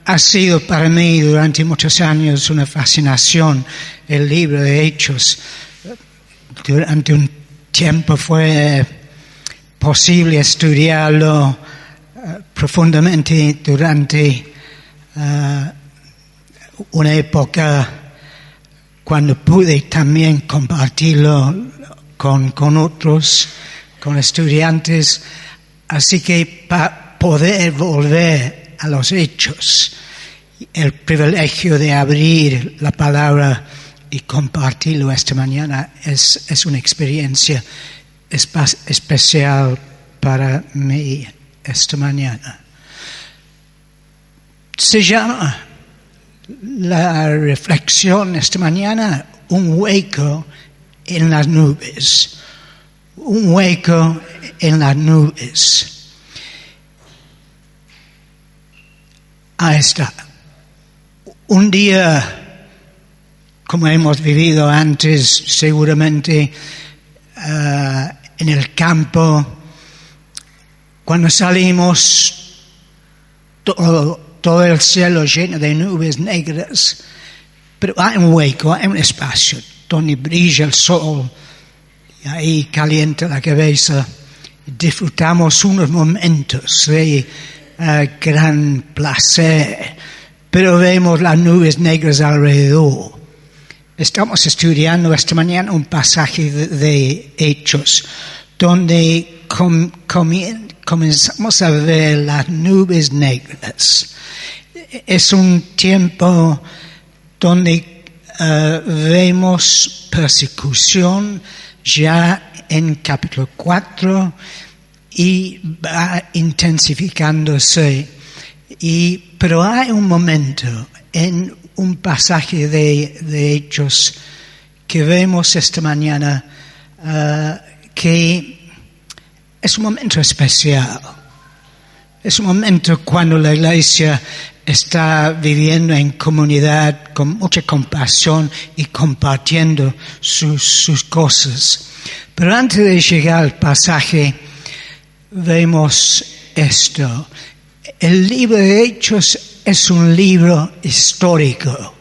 Ha sido para mí durante muchos años una fascinación el libro de Hechos. Durante un tiempo fue posible estudiarlo profundamente durante una época cuando pude también compartirlo con otros, con estudiantes. Así que para poder volver a los hechos, el privilegio de abrir la palabra y compartirlo esta mañana es una experiencia especial para mí esta mañana. Se llama la reflexión esta mañana un hueco en las nubes. Un hueco en las nubes. Ahí está. Un día como hemos vivido antes, seguramente en el campo, cuando salimos, todo el cielo lleno de nubes negras, pero hay un hueco, hay un espacio donde brilla el sol y ahí calienta la cabeza. Disfrutamos unos momentos de gran placer, pero vemos las nubes negras alrededor. Estamos estudiando esta mañana un pasaje de Hechos donde comenzamos a ver las nubes negras. Es un tiempo donde vemos persecución ya en capítulo 4 y va intensificándose. Pero hay un momento en un pasaje de Hechos que vemos esta mañana que es un momento especial. Es un momento cuando la iglesia está viviendo en comunidad con mucha compasión y compartiendo sus cosas. Pero antes de llegar al pasaje, vemos esto. El libro de Hechos es un libro histórico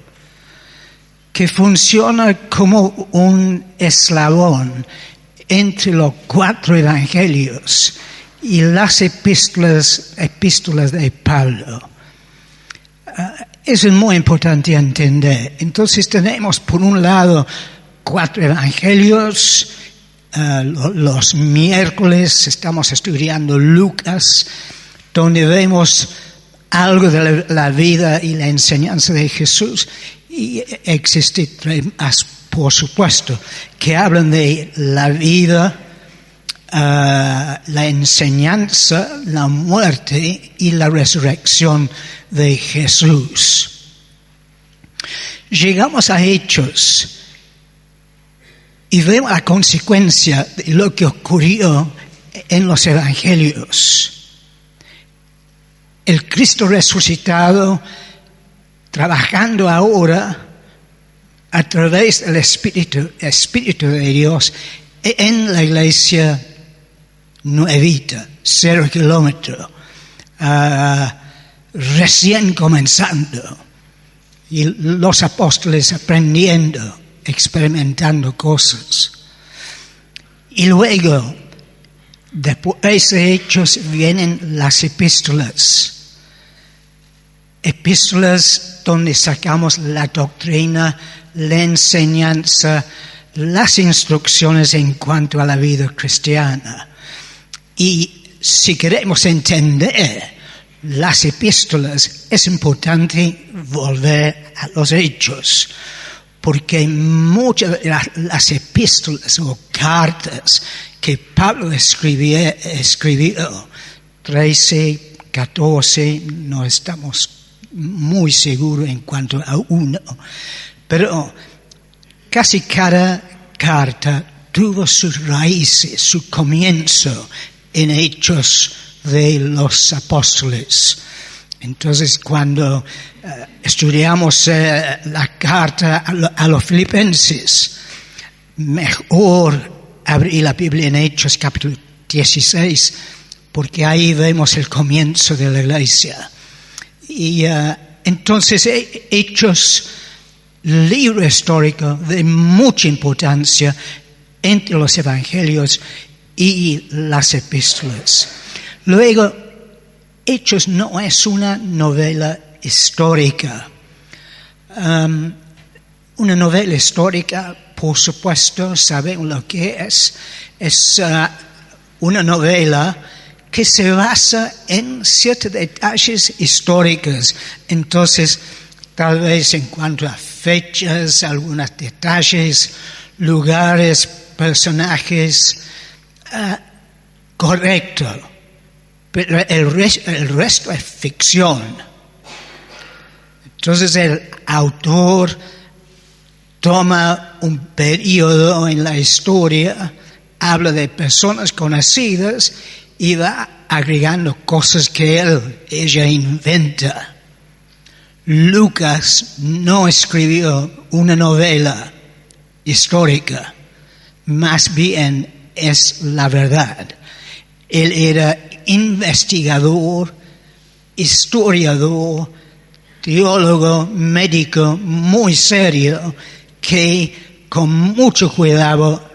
que funciona como un eslabón entre los 4 evangelios y las epístolas de Pablo. Eso es muy importante entender. Entonces tenemos por un lado 4 evangelios. Los miércoles estamos estudiando Lucas, donde vemos algo de la vida y la enseñanza de Jesús. Y existe más, por supuesto, que hablan de la vida, la enseñanza, la muerte y la resurrección de Jesús. Llegamos a Hechos y vemos la consecuencia de lo que ocurrió en los evangelios. El Cristo resucitado, trabajando ahora a través del Espíritu de Dios en la iglesia nuevita, 0 kilómetros, recién comenzando, y los apóstoles aprendiendo, experimentando cosas. Y luego, después de Hechos, vienen las epístolas. Epístolas donde sacamos la doctrina, la enseñanza, las instrucciones en cuanto a la vida cristiana. Y si queremos entender las epístolas, es importante volver a los Hechos, porque muchas de las epístolas o cartas que Pablo escribió, 13, 14, no estamos muy seguros en cuanto a uno, pero casi cada carta tuvo sus raíces, su comienzo en Hechos de los apóstoles. Entonces, cuando estudiamos la carta a los Filipenses, mejor abrir la Biblia en Hechos capítulo 16, porque ahí vemos el comienzo de la iglesia. Y Entonces, Hechos, libro histórico de mucha importancia entre los evangelios y las epístolas. Luego, Hechos no es una novela histórica. Una novela histórica, por supuesto, saben lo que es. Es una novela que se basa en ciertos detalles históricos. Entonces, tal vez en cuanto a fechas, algunos detalles, lugares, personajes, correcto. Pero el resto es ficción. Entonces el autor toma un periodo en la historia, habla de personas conocidas y va agregando cosas que ella inventa. Lucas no escribió una novela histórica, más bien es la verdad. Él era investigador, historiador, teólogo, médico muy serio, que con mucho cuidado,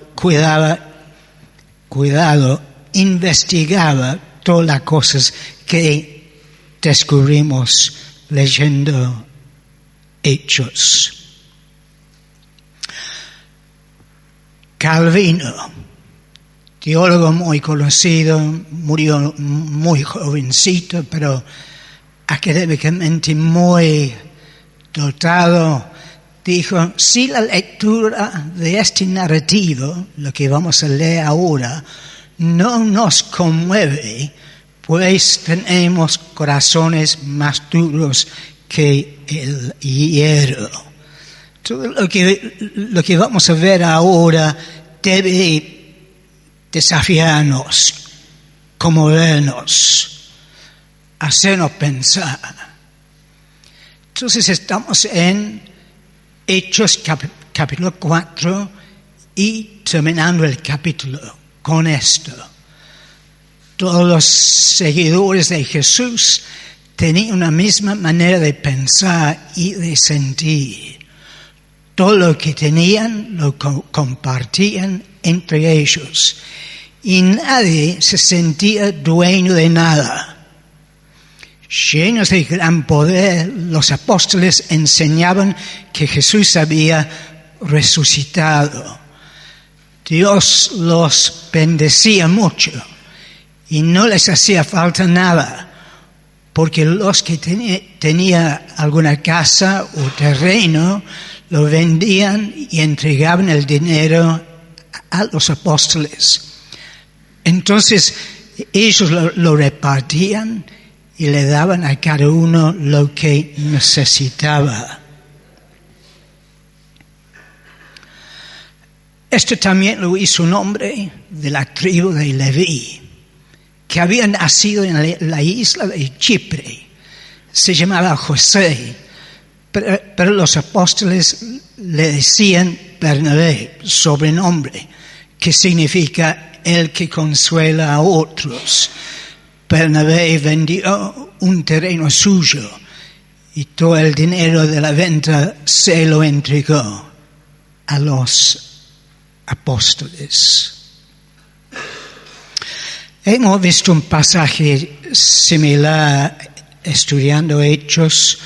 investigaba todas las cosas que descubrimos leyendo Hechos. Calvino, teólogo muy conocido, murió muy jovencito, pero académicamente muy dotado, dijo, si la lectura de este narrativo, lo que vamos a leer ahora, no nos conmueve, pues tenemos corazones más duros que el hierro. Todo lo que vamos a ver ahora debe desafiarnos, conmovernos, hacernos pensar. Entonces estamos en Hechos capítulo 4 y terminando el capítulo con esto. Todos los seguidores de Jesús tenían una misma manera de pensar y de sentir. Todo lo que tenían lo compartían entre ellos y nadie se sentía dueño de nada. Llenos de gran poder, los apóstoles enseñaban que Jesús había resucitado. Dios los bendecía mucho y no les hacía falta nada, porque los que tenían alguna casa o terreno lo vendían y entregaban el dinero a los apóstoles. Entonces ellos lo repartían y le daban a cada uno lo que necesitaba. Esto también lo hizo un hombre de la tribu de Leví, que había nacido en la isla de Chipre. Se llamaba José, pero los apóstoles le decían Bernabé, sobrenombre, que significa el que consuela a otros. Bernabé vendió un terreno suyo y todo el dinero de la venta se lo entregó a los apóstoles. Hemos visto un pasaje similar estudiando Hechos,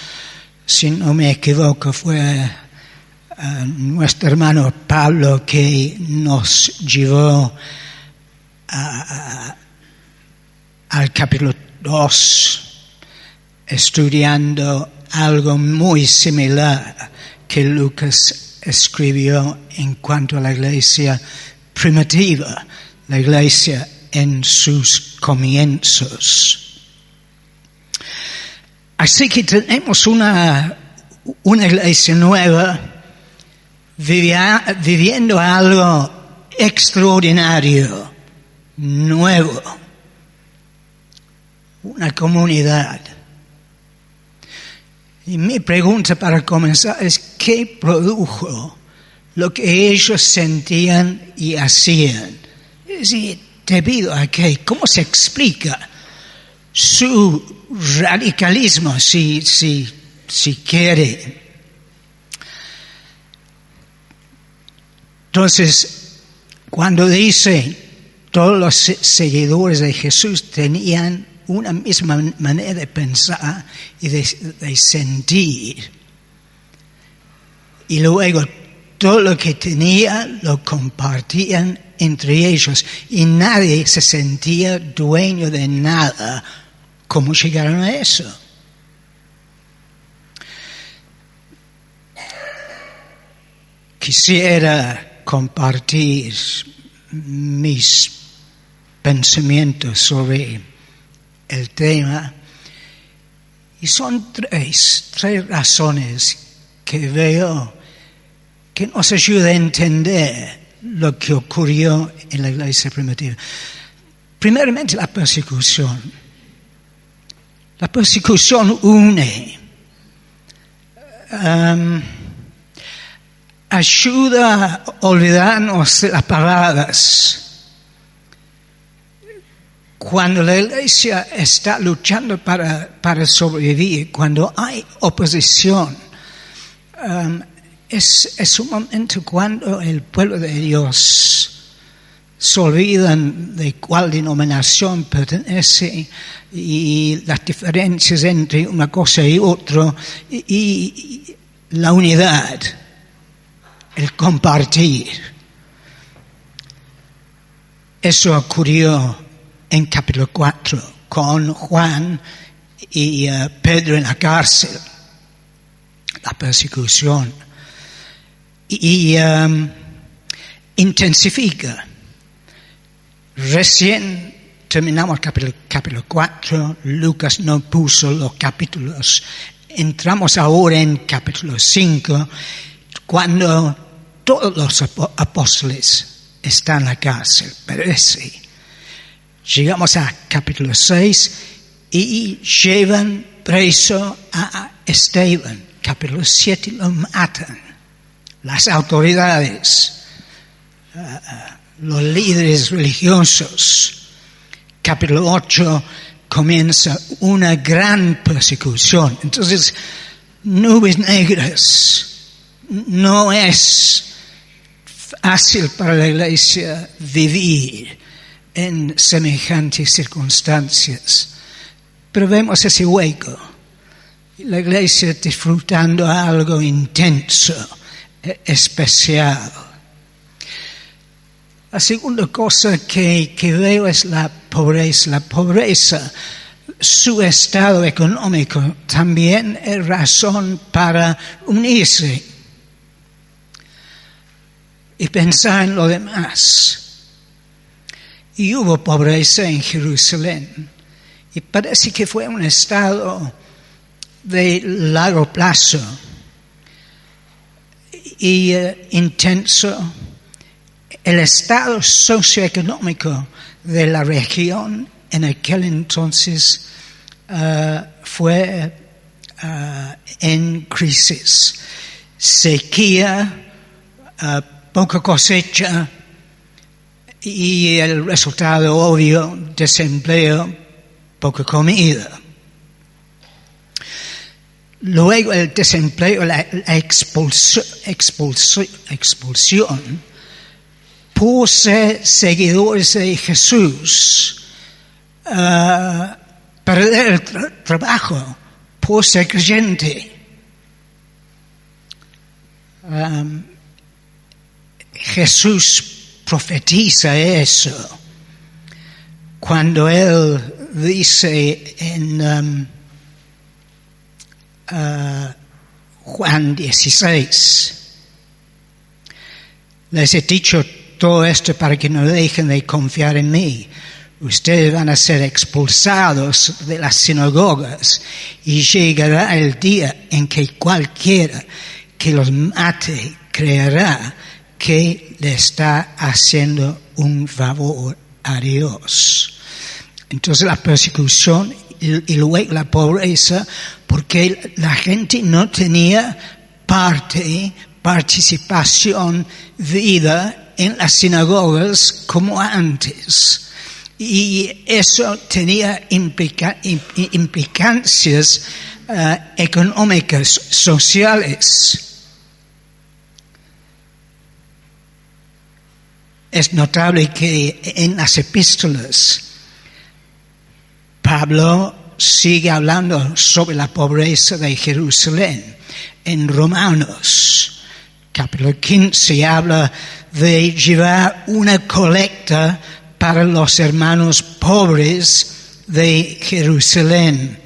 si no me equivoco fue nuestro hermano Pablo que nos llevó al capítulo 2, estudiando algo muy similar que Lucas escribió en cuanto a la iglesia primitiva, la iglesia en sus comienzos. Así que tenemos una iglesia nueva viviendo algo extraordinario, nuevo, una comunidad. Y mi pregunta para comenzar es, ¿qué produjo lo que ellos sentían y hacían? Es decir, ¿debido a qué? ¿Cómo se explica su radicalismo, si si quiere. Entonces, cuando dice todos los seguidores de Jesús tenían una misma manera de pensar y de sentir, y luego todo lo que tenían lo compartían entre ellos y nadie se sentía dueño de nada. ¿Cómo llegaron a eso? Quisiera compartir mis pensamientos sobre el tema y son tres razones que veo que nos ayuda a entender lo que ocurrió en la iglesia primitiva. Primeramente, la persecución. La persecución une. Ayuda a olvidarnos de las palabras. Cuando la iglesia está luchando para sobrevivir, cuando hay oposición, es un momento cuando el pueblo de Dios se olvidan de cuál denominación pertenece y las diferencias entre una cosa y otra y la unidad, el compartir. Eso ocurrió en capítulo 4 con Juan y Pedro en la cárcel, la persecución. Y intensifica. Recién terminamos capítulo 4, Lucas no puso los capítulos. Entramos ahora en capítulo 5, cuando todos los apóstoles están en la cárcel. Parece. Llegamos a capítulo 6 y llevan preso a Esteban. Capítulo 7 lo matan. Las autoridades, los líderes religiosos. Capítulo 8 comienza una gran persecución. Entonces, nubes negras. No es fácil para la iglesia vivir en semejantes circunstancias. Pero vemos ese hueco. La iglesia disfrutando algo intenso, especial. La segunda cosa que veo es la pobreza. La pobreza, su estado económico, también es razón para unirse y pensar en lo demás. Y hubo pobreza en Jerusalén. Y parece que fue un estado de largo plazo y intenso. El estado socioeconómico de la región en aquel entonces fue en crisis. Sequía, poca cosecha y el resultado obvio, desempleo, poca comida. Luego el desempleo, la expulsión, por ser seguidores de Jesús, perder el trabajo, por ser creyente. Jesús profetiza eso cuando él dice en Juan 16, les he dicho todo esto para que no dejen de confiar en mí. Ustedes van a ser expulsados de las sinagogas y llegará el día en que cualquiera que los mate creerá que le está haciendo un favor a Dios. Entonces la persecución y luego la pobreza, porque la gente no tenía participación, vida en las sinagogas como antes. Y eso tenía implicancias económicas, sociales. Es notable que en las epístolas Pablo sigue hablando sobre la pobreza de Jerusalén. En Romanos, capítulo 15, habla de llevar una colecta para los hermanos pobres de Jerusalén.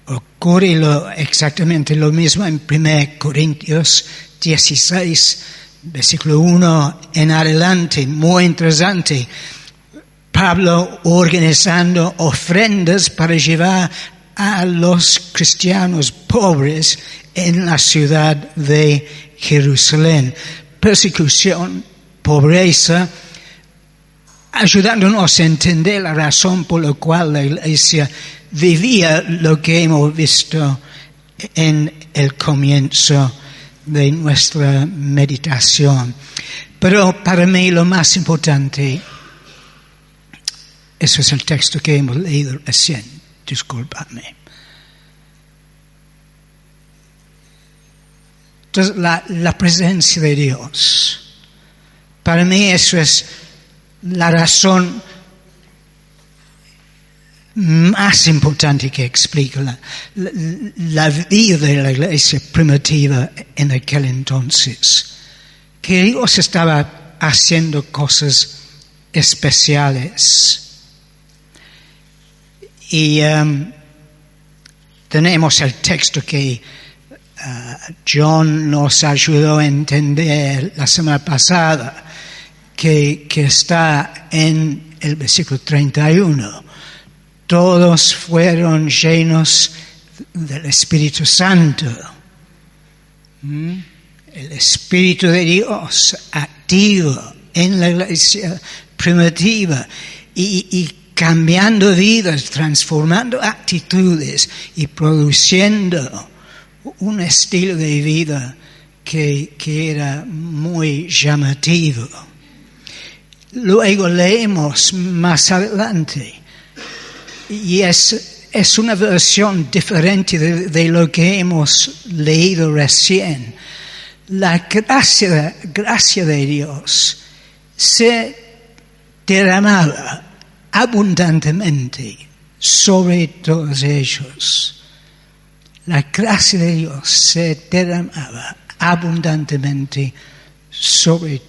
Ocurre exactamente lo mismo en 1 Corintios 16, versículo 1 en adelante. Muy interesante. Pablo organizando ofrendas para llevar a los cristianos pobres en la ciudad de Jerusalén. Persecución, pobreza, ayudándonos a entender la razón por la cual la Iglesia vivía lo que hemos visto en el comienzo de nuestra meditación. Pero para mí lo más importante, eso es el texto que hemos leído recién, disculpadme. Entonces, la presencia de Dios, para mí eso es la razón más importante que explica la vida de la iglesia primitiva en aquel entonces. Que Dios estaba haciendo cosas especiales. Y tenemos el texto que John nos ayudó a entender la semana pasada, que está en el versículo 31. Todos fueron llenos del Espíritu Santo. El Espíritu de Dios activo en la iglesia primitiva y cambiando vidas, transformando actitudes y produciendo un estilo de vida que era muy llamativo. Luego leemos más adelante y es una versión diferente de lo que hemos leído recién. La gracia de Dios se derramaba abundantemente sobre todos ellos. La gracia de Dios se derramaba abundantemente sobre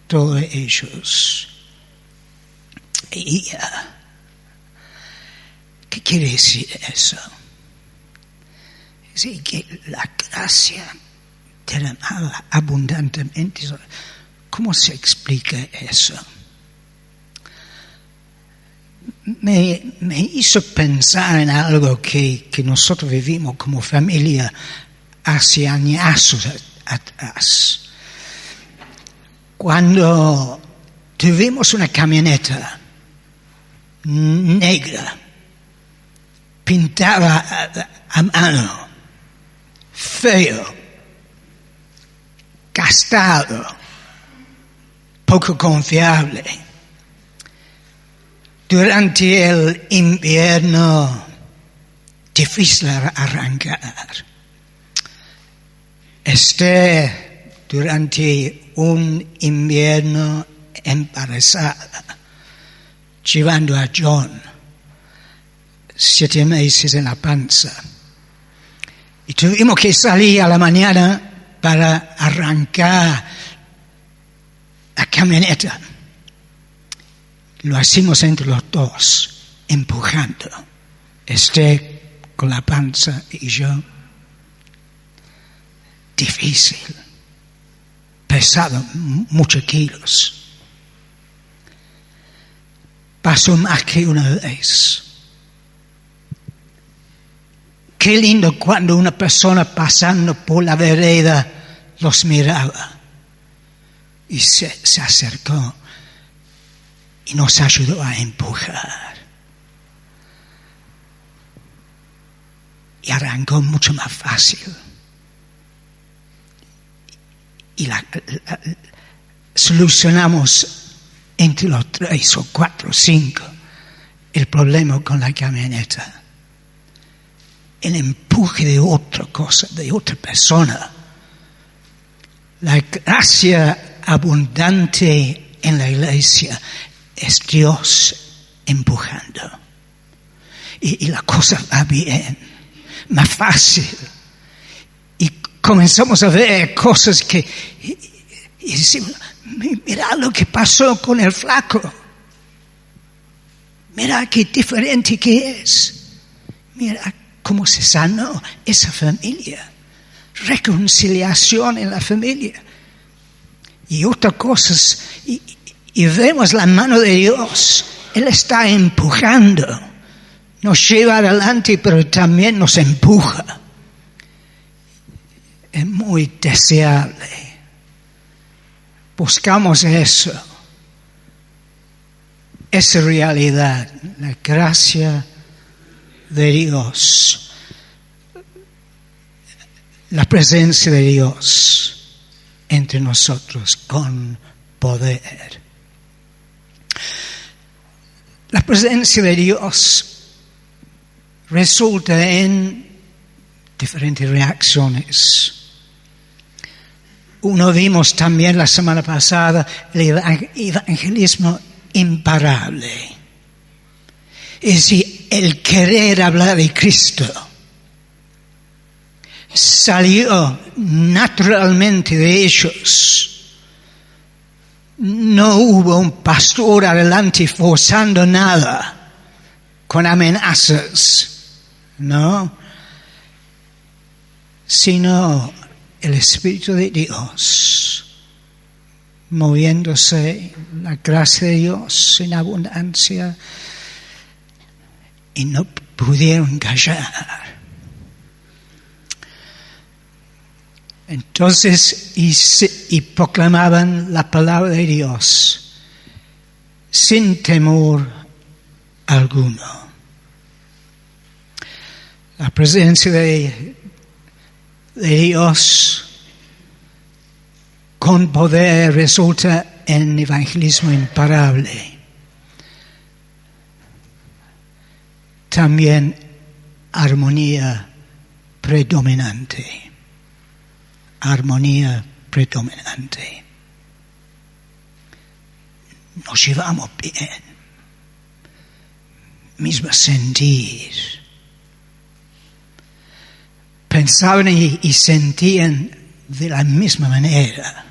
todos ellos. Y, ¿qué quiere decir eso? Es decir, que la gracia derramaba abundantemente. ¿Cómo se explica eso? Me hizo pensar en algo que nosotros vivimos como familia hace años atrás. Cuando tuvimos una camioneta negra, pintada a mano, feo, gastado, poco confiable. Durante el invierno, difícil arrancar. Durante un invierno embarazada, llevando a John 7 meses en la panza. Y tuvimos que salir a la mañana para arrancar la camioneta. Lo hacemos entre los dos, empujando. Con la panza y yo. Difícil. Pesado, muchos kilos. Pasó más que una vez. Qué lindo cuando una persona pasando por la vereda los miraba y se acercó y nos ayudó a empujar. Y arrancó mucho más fácil. Y solucionamos entre los 3 o 4 o 5 el problema con la camioneta. el empuje de otra cosa, de otra persona. La gracia abundante en la iglesia es Dios empujando. Y la cosa va bien, más fácil. Y comenzamos a ver cosas que... Y decimos, mira lo que pasó con el flaco. Mira qué diferente que es. Mira cómo se sanó esa familia. Reconciliación en la familia. Y otras cosas. Y vemos la mano de Dios. Él está empujando. Nos lleva adelante, pero también nos empuja. Es muy deseable. Buscamos eso. Esa realidad, la gracia de Dios, la presencia de Dios entre nosotros con poder. La presencia de Dios resulta en diferentes reacciones. Uno vimos también la semana pasada el evangelismo imparable. Es decir, el querer hablar de Cristo salió naturalmente de ellos. No hubo un pastor adelante forzando nada con amenazas, ¿no? Sino el Espíritu de Dios moviéndose, la gracia de Dios en abundancia, y no pudieron callar. Entonces, y proclamaban la palabra de Dios sin temor alguno. La presencia de Dios con poder resulta en evangelismo imparable. También armonía predominante. Armonía predominante. Nos llevamos bien. Mismo sentir. Pensaban y sentían de la misma manera.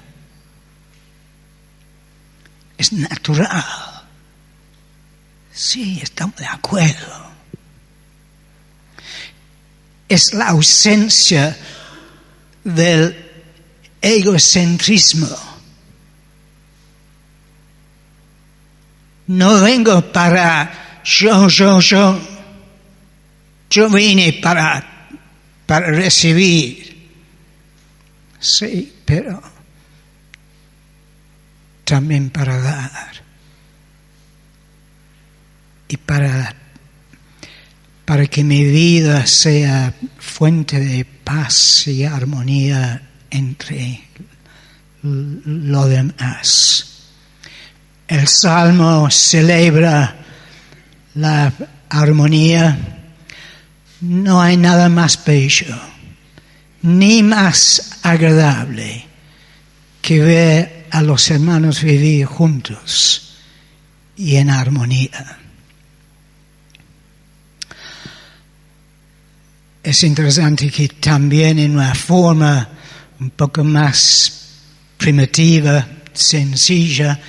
Es natural. Sí, estamos de acuerdo. Es la ausencia del egocentrismo. No vengo para yo. Yo vine para recibir. Sí, pero también para dar. Y para que mi vida sea fuente de paz y armonía entre lo demás. El Salmo celebra la armonía. No hay nada más bello ni más agradable que ver a los hermanos vivir juntos y en armonía. Es interesante que también en una forma un poco más primitiva, sencilla,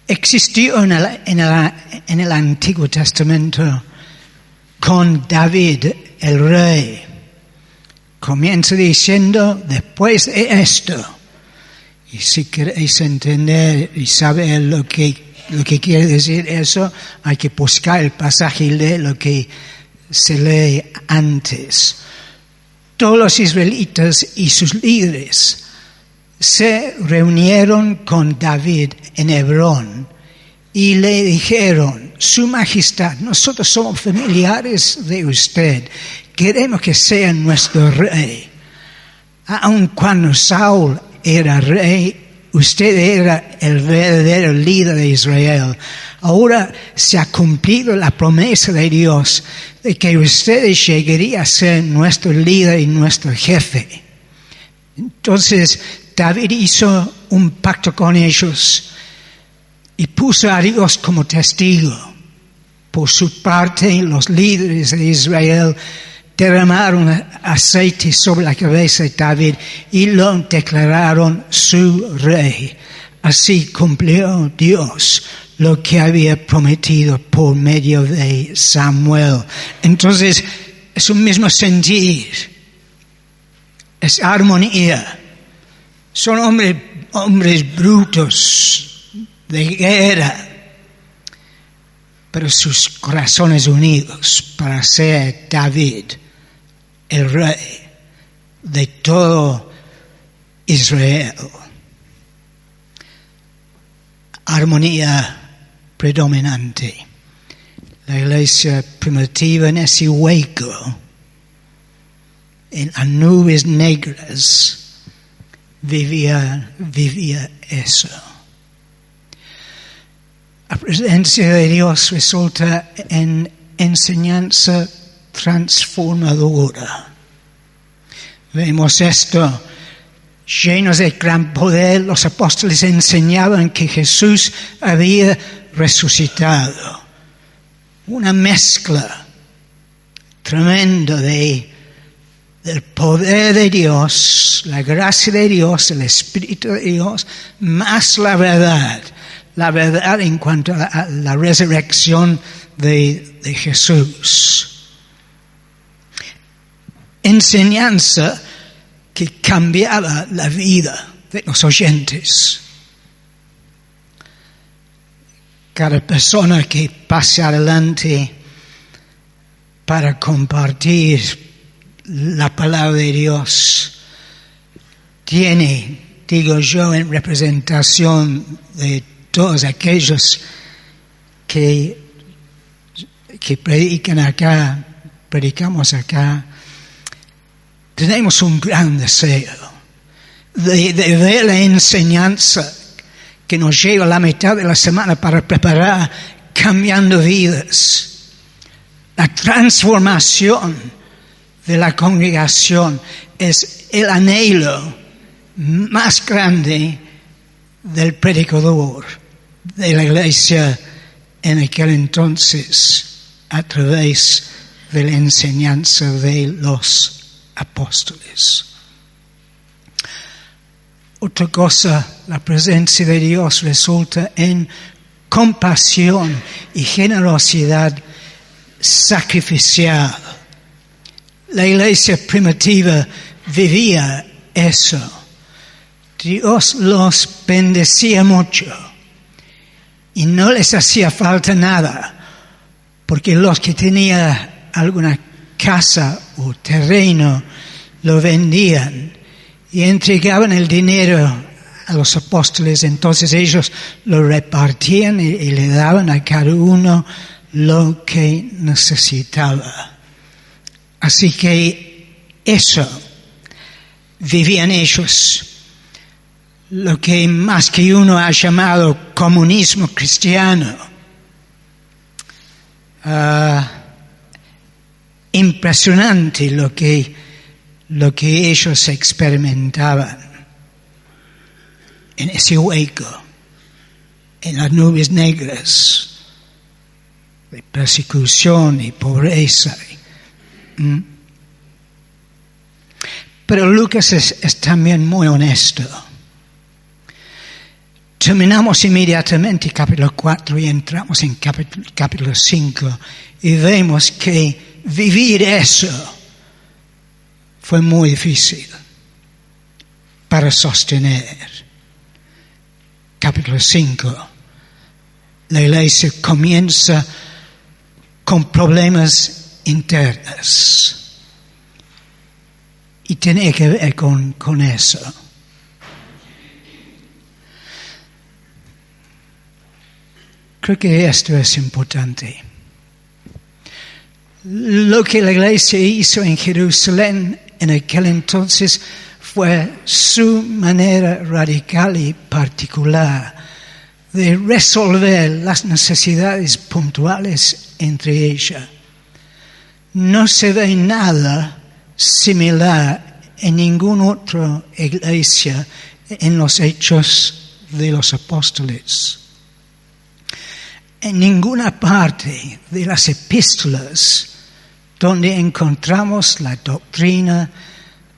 existió en el Antiguo Testamento con David, el rey. Comienza diciendo, después de esto, y si queréis entender y saber lo que quiere decir eso, hay que buscar el pasaje y leer lo que se lee antes. Todos los israelitas y sus líderes se reunieron con David en Hebrón y le dijeron, Su Majestad, nosotros somos familiares de usted, queremos que sea nuestro rey. Aun cuando Saúl era rey, usted era el verdadero líder de Israel. Ahora se ha cumplido la promesa de Dios de que ustedes llegarían a ser nuestro líder y nuestro jefe. Entonces David hizo un pacto con ellos y puso a Dios como testigo. Por su parte, los líderes de Israel derramaron aceite sobre la cabeza de David y lo declararon su rey. Así cumplió Dios lo que había prometido por medio de Samuel. Entonces, es un mismo sentir. Es armonía. Son hombres brutos de guerra, pero sus corazones unidos para ser David el rey de todo Israel. Armonía predominante. La iglesia primitiva en ese hueco, en las nubes negras, vivía eso. La presencia de Dios resulta en enseñanza transformadora. Vemos esto. Llenos de gran poder, los apóstoles enseñaban que Jesús había resucitado. Una mezcla tremenda del poder de Dios, la gracia de Dios, el Espíritu de Dios, más la verdad en cuanto a la resurrección de Jesús. Enseñanza que cambiaba la vida de los oyentes. Cada persona que pase adelante para compartir la palabra de Dios tiene, digo yo, en representación de todos aquellos que predicamos acá, tenemos un gran deseo de ver la enseñanza que nos lleva la mitad de la semana para preparar cambiando vidas. La transformación de la congregación es el anhelo más grande del predicador de la iglesia en aquel entonces, a través de la enseñanza de los apóstoles. Otra cosa, la presencia de Dios resulta en compasión y generosidad sacrificial. La iglesia primitiva vivía eso. Dios los bendecía mucho y no les hacía falta nada, porque los que tenían alguna casa o terreno lo vendían y entregaban el dinero a los apóstoles. Entonces ellos lo repartían y le daban a cada uno lo que necesitaba. Así que eso vivían ellos, lo que más que uno ha llamado comunismo cristiano. Impresionante lo que ellos experimentaban en ese hueco, en las nubes negras de persecución y pobreza. Pero Lucas es también muy honesto. Terminamos inmediatamente capítulo 4 y entramos en capítulo 5 y vemos que vivir eso fue muy difícil para sostener. Capítulo 5, la iglesia comienza con problemas internos y tiene que ver con eso. Creo que esto es importante. Lo que la iglesia hizo en Jerusalén en aquel entonces fue su manera radical y particular de resolver las necesidades puntuales entre ellas. No se ve nada similar en ninguna otra iglesia en los Hechos de los Apóstoles. En ninguna parte de las epístolas donde encontramos la doctrina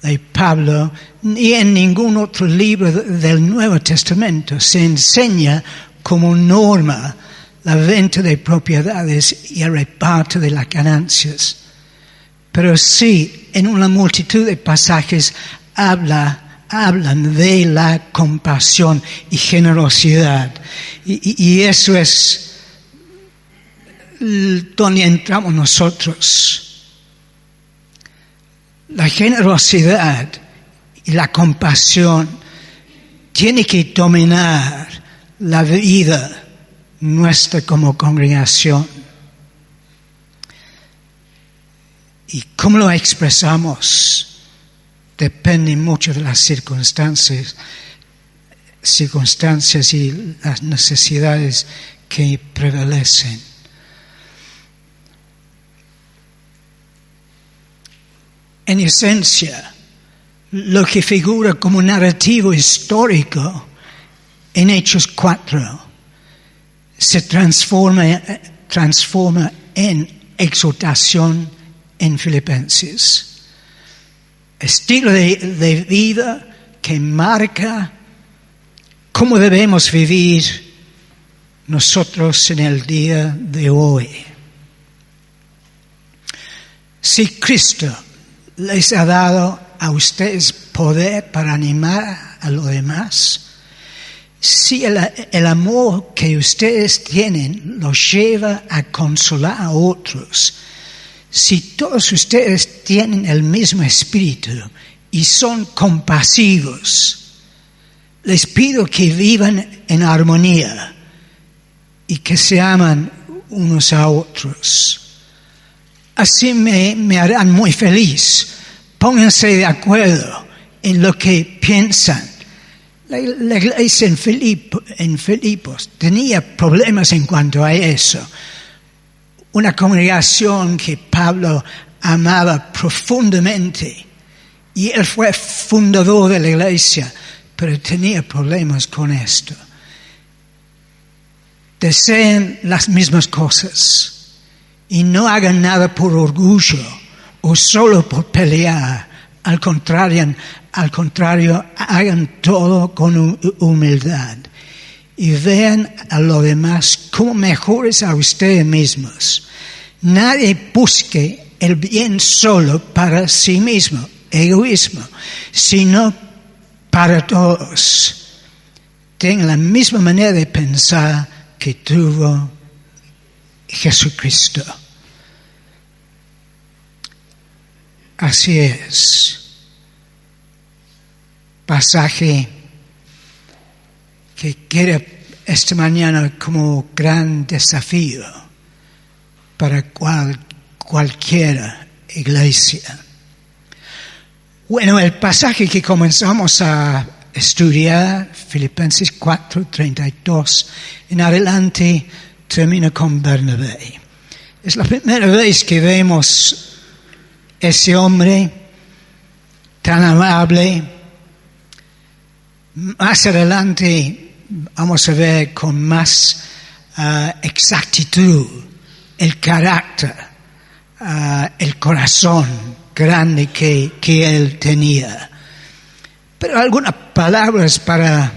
de Pablo, ni en ningún otro libro del Nuevo Testamento se enseña como norma la venta de propiedades y el reparto de las ganancias. Pero sí, en una multitud de pasajes hablan de la compasión y generosidad. Y eso es donde entramos nosotros. La generosidad y la compasión tiene que dominar la vida nuestra como congregación. Y cómo lo expresamos depende mucho de las circunstancias y las necesidades que prevalecen. En esencia, lo que figura como narrativo histórico en Hechos 4 se transforma en exhortación en Filipenses. Estilo de vida que marca cómo debemos vivir nosotros en el día de hoy. Si Cristo les ha dado a ustedes poder para animar a los demás, si el amor que ustedes tienen los lleva a consolar a otros, si todos ustedes tienen el mismo espíritu y son compasivos, les pido que vivan en armonía y que se aman unos a otros. Así me harán muy feliz. Pónganse de acuerdo en lo que piensan. La iglesia en Filipos tenía problemas en cuanto a eso. Una congregación que Pablo amaba profundamente. Y él fue fundador de la iglesia, pero tenía problemas con esto. Deseen las mismas cosas. Y no hagan nada por orgullo o solo por pelear. Al contrario, hagan todo con humildad. Y vean a los demás como mejores a ustedes mismos. Nadie busque el bien solo para sí mismo, egoísmo, sino para todos. Tengan la misma manera de pensar que tuvo Jesucristo. Así es. Pasaje que queda esta mañana como gran desafío para cualquier iglesia. Bueno, el pasaje que comenzamos a estudiar, Filipenses 4:32, en adelante termina con Bernabé. Es la primera vez que vemos ese hombre tan amable. Más adelante vamos a ver con más exactitud el carácter, el corazón grande que él tenía. Pero algunas palabras para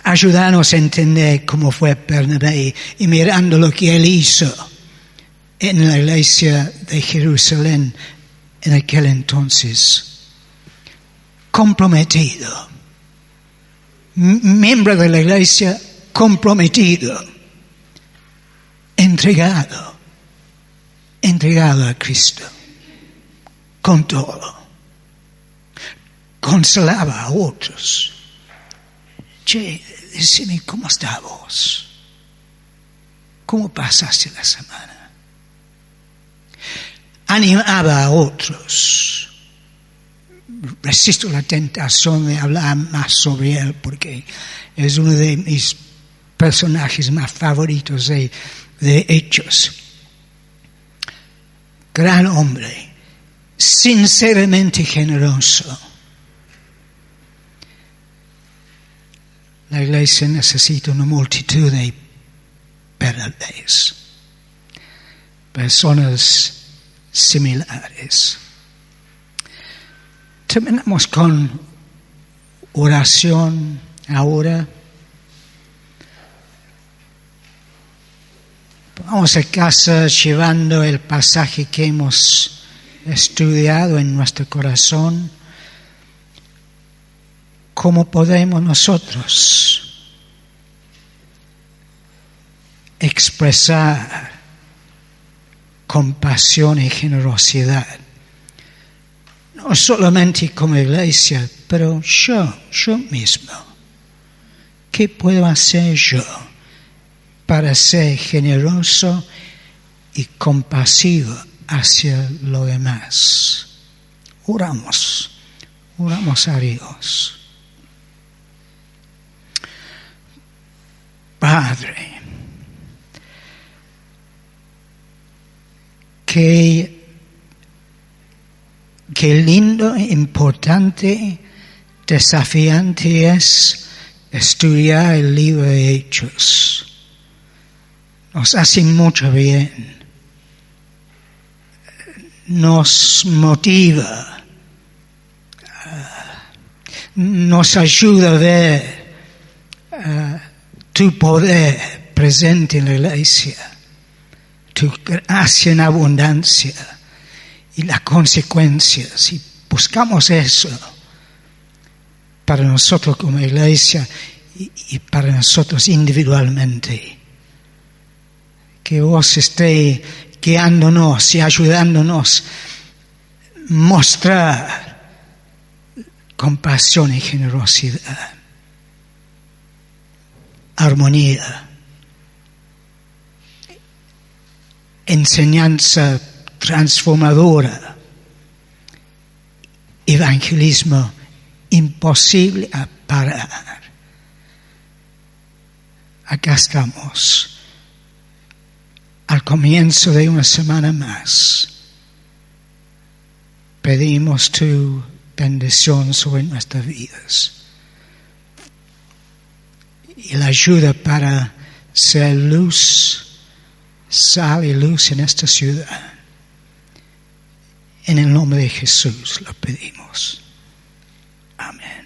ayudarnos a entender cómo fue Bernabé y mirando lo que él hizo en la iglesia de Jerusalén en aquel entonces. Comprometido. Miembro de la iglesia comprometido. Entregado a Cristo. Con todo. Consolaba a otros. Che, decime, ¿cómo está vos? ¿Cómo pasaste la semana? Animaba a otros. resisto la tentación de hablar más sobre él porque es uno de mis personajes más favoritos de Hechos. Gran hombre, sinceramente generoso. La iglesia necesita una multitud de Bernabés, personas similares. Terminamos con oración ahora. Vamos a casa llevando el pasaje que hemos estudiado en nuestro corazón. ¿Cómo podemos nosotros expresar compasión y generosidad? No solamente como iglesia, pero yo mismo. ¿Qué puedo hacer yo para ser generoso y compasivo hacia lo demás? Oramos a Dios. Padre, qué lindo, importante, desafiante es estudiar el libro de Hechos. Nos hace mucho bien. Nos motiva. Nos ayuda a ver tu poder presente en la iglesia, tu gracia en abundancia y las consecuencias. Y buscamos eso para nosotros como iglesia y para nosotros individualmente. Que vos esté guiándonos y ayudándonos a mostrar compasión y generosidad. Armonía, enseñanza transformadora, evangelismo imposible a parar. Acá estamos, al comienzo de una semana más. Pedimos tu bendición sobre nuestras vidas y la ayuda para ser luz, sal y luz en esta ciudad. En el nombre de Jesús lo pedimos. Amén.